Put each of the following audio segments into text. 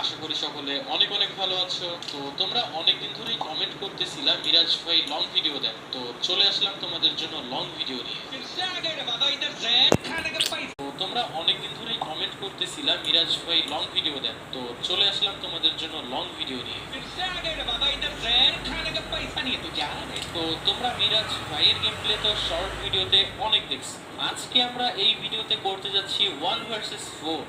আশা করি সকলে অনেক অনেক ভালো আছো। তো তোমরা অনেকদিন ধরেই কমেন্ট করতেছিলা মিরাজ ভাই লং ভিডিও দেন, তো চলে আসলাম তোমাদের জন্য লং ভিডিও নিয়ে। তো তোমরা অনেকদিন ধরেই কমেন্ট করতেছিলা মিরাজ ভাই লং ভিডিও দেন, তো চলে আসলাম তোমাদের জন্য লং ভিডিও নিয়ে। তো তোমরা মিরাজ ভাইয়ের গেম প্লে তো শর্ট ভিডিওতে অনেক দেখছো। আজকে আমরা এই ভিডিওতে করতে যাচ্ছি 1 vs 4।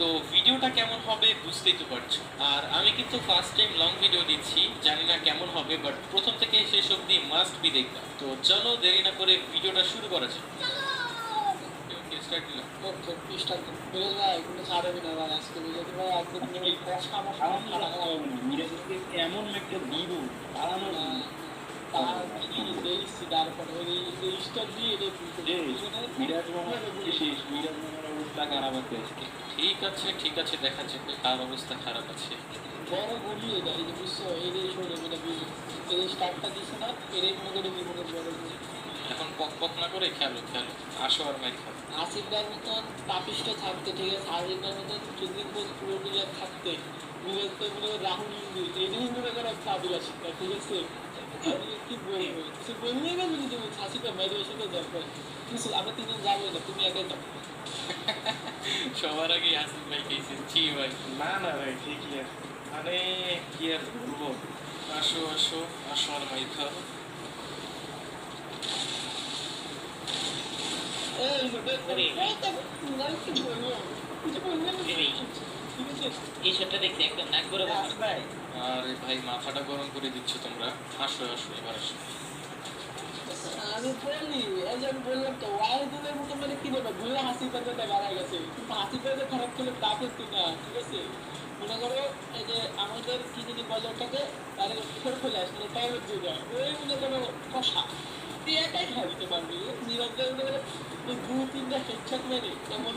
তো ভিডিওটা কেমন হবে বুঝতেই তো পারছো। আর আমি কিন্তু ফার্স্ট টাইম লং ভিডিও দিচ্ছি, জানি না কেমন হবে, বাট প্রথম থেকে শেষ অবধি মাস্ট বি দেখবা। তো চলো দেরি না করে ভিডিওটা শুরু করা যাক। স্টার্ট দিলাম। এমন একটা দিব তাড়ানোর অবস্থা খারাপ আছে আজকে। ঠিক আছে দেখা যাবে কার অবস্থা খারাপ আছে। বড় বলিয়ে দেয় যে বুঝছো এই যে শোনে এই স্টার্টটা দিছে না এর মনে করে জীবনের বড় ভুল। এখন পক পক না করে খেলো খেলো, আসো আর মাইর খাও। আসিফদার মতন পাপিষ্ট থাকতে, ঠিক আছে, আসিফদার মতন চুদির পুরো প্লেয়ার থাকতে, বিরাট মনে রাহুল হিন্দু এই জন্য মনে করো কাবিল আসিফদার, ঠিক আছে। কি বলবো, কিছু বললেই না যদি তুমি আসিফদার মেরে এসে দরকার কিছু, আমরা তিনজন যাবো না, তুমি একাই যাও। সবার আগে আসিফ ভাই কেছে জি ভাই। না না ভাই ঠিকই আছে, মানে কি আর বলবো। আসো আসো আসো আর মাইর খাও। এই শটটা দেখছি একদম নাক বরাবর। আরে ভাই মাথাটা গরম করে দিচ্ছ তোমরা। আসো আসো এবার আসো। আমি বললি আমি বললাম তো ওয়াইদুলের মতো মানে কি বলবো, ভুলে হাসি পাতে মারা গেছে, কিন্তু হাসি পাতে খারাপ খেলে তা করতি না, ঠিক আছে। মনে করো এই যে আমাদের কি যদি বাজারটাকে তার উপর ফেলে আসলে টাইমের দিয়ে ওই মনে করো কষা তুই একাই খাই দিতে পারবি। নিরঞ্জন মনে করো দু তিনটা হেডশট মেরে এমন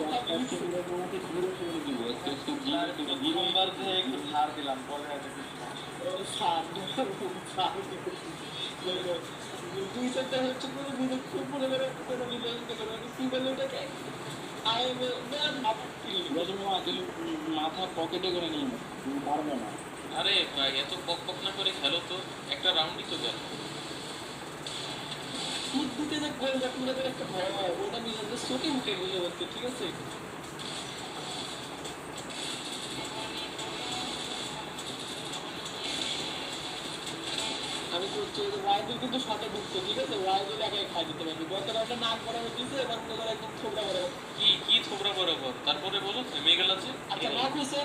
একটু ছাড় দিলাম পরে দুই চারটা হচ্ছে কোনো বিরক্ত মনে করে কোনো বিরক্ত করে কি বলে ওটাকে মাথা পকেটে করে নিয়ে পারবে না। আরে ভাই এত পক পক না করে খেলো তো, একটা রাউন্ডই তো গেল। দিতে যে গোল মনে করে একটা ভয় হয়, ওটা নিজেদের চোখে মুখে বুঝে বলতে, ঠিক আছে। আমি করছি ওয়াইদুল কিন্তু শটে ঢুকছে, ঠিক আছে, ওয়াইদুল একাই খাই দিতে পারবি। গত রাউন্ডে নাক বরাবর দিয়েছে, এবার মনে করে একদম থোবড়া বরাবর। কি কি থোবরা বরাবর, তারপরে বলো থেমে গেল যে। আচ্ছা নাক হয়েছে